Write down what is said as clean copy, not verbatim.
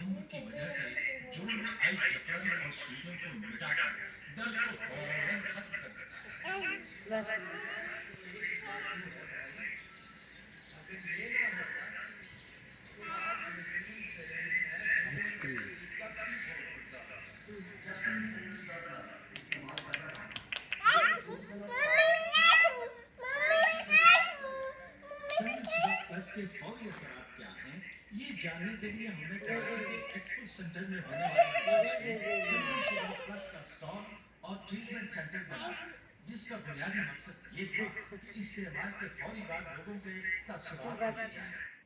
धुंध की वजह से जोड़ में आई जकड़न और सूजन को मिटाकर दर्द को फौरन खत्म कर देता है। बस आइसक्रीम प्लस के फौरी असरात क्या हैं, ये जानने के लिए हमने कराची के एक्सपो सेंटर में होने वाले प्लस का स्टॉल और ट्रीटमेंट सेंटर बनाया, जिसका बुनियादी मकसद ये था कि इस्तेमाल के फौरी बाद लोगों के तासुरात को जाने